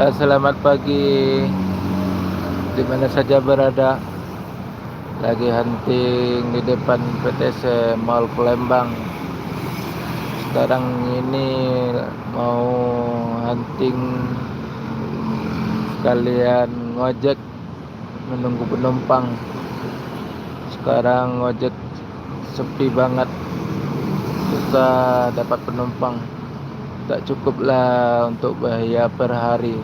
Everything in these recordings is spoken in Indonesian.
Selamat pagi, di mana saja berada. Lagi hunting di depan PTC Mall Palembang. Sekarang ini mau hunting sekalian ngojek menunggu penumpang. Sekarang ngojek sepi banget, susah dapat penumpang. Tak cukup lah untuk bayar per hari.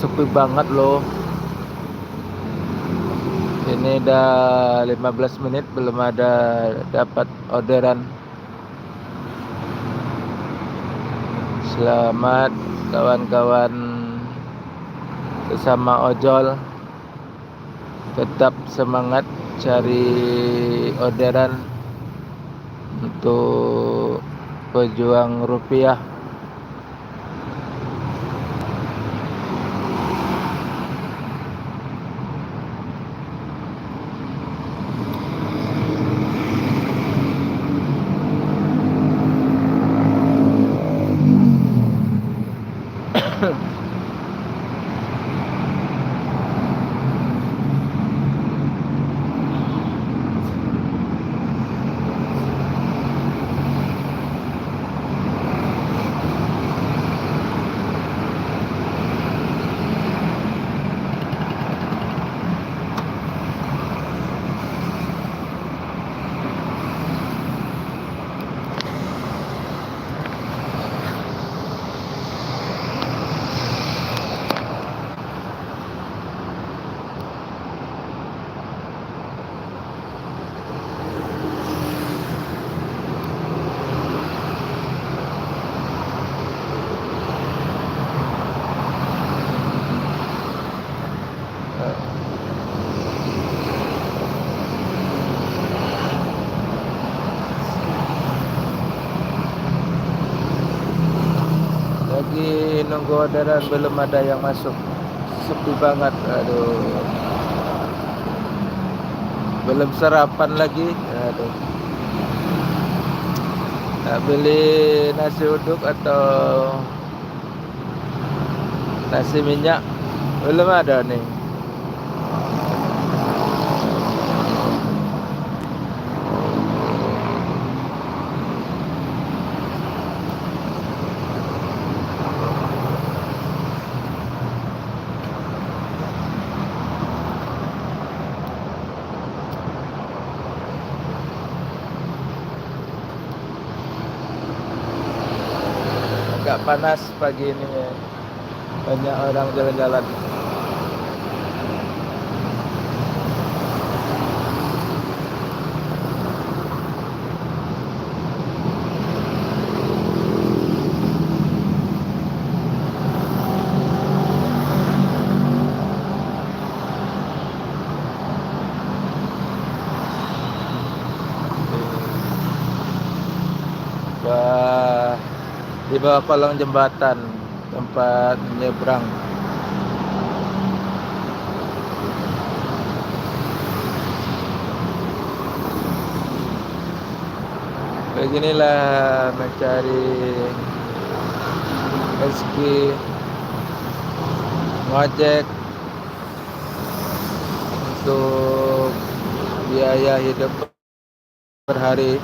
Sepi banget loh. Ini dah 15 menit belum ada dapat orderan. Selamat kawan-kawan sesama ojol, tetap semangat cari orderan untuk pejuang rupiah. Lagi nunggu orderan, belum ada yang masuk. Sepi banget, aduh. Belum sarapan lagi, aduh. Nak beli nasi uduk atau nasi minyak, belum ada nih. Agak panas pagi ini ya. Banyak orang jalan-jalan. Wah, di bawah kolong jembatan tempat menyeberang. Beginilah mencari rezeki, ngojek untuk biaya hidup per hari.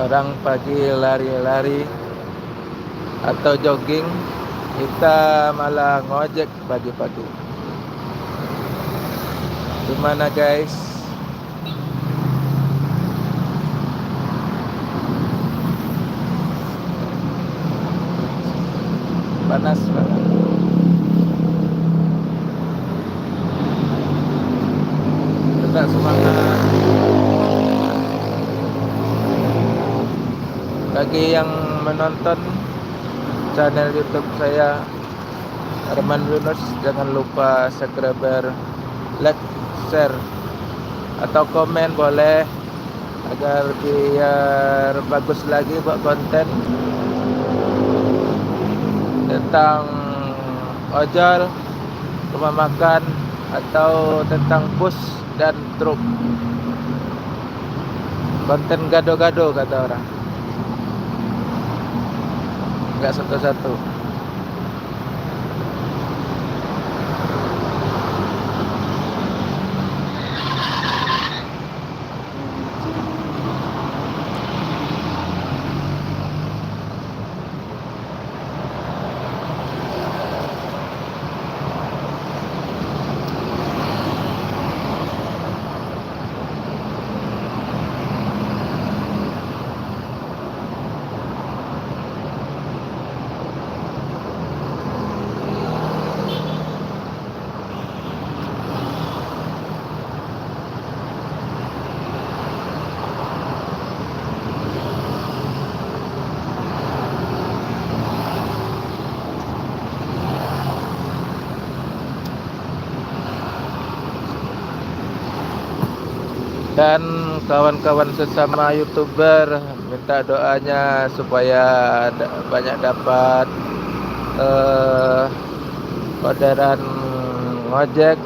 Orang pagi lari-lari atau jogging, kita malah ngojek pagi-pagi. Gimana guys? Panas banget. Tetap semangat. Bagi yang menonton channel YouTube saya Arman Yunus, jangan lupa subscribe, like, share atau komen boleh, agar biar bagus lagi buat konten tentang ojol, rumah makan, atau tentang bus dan truk. Konten gado-gado kata orang, nggak satu-satu. Dan kawan-kawan sesama YouTuber, minta doanya supaya banyak dapat orderan ngojek,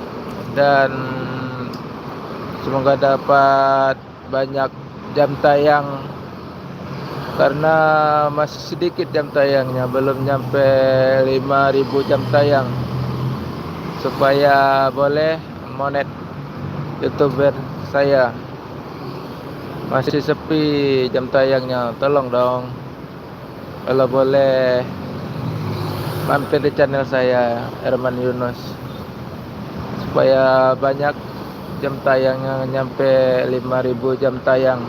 dan semoga dapat banyak jam tayang, karena masih sedikit jam tayangnya, belum nyampe 5.000 jam tayang, supaya boleh monet YouTuber saya. Masih sepi jam tayangnya, tolong dong kalau boleh mampir di channel saya, Herman Yunus, supaya banyak jam tayangnya, nyampe 5.000 jam tayang.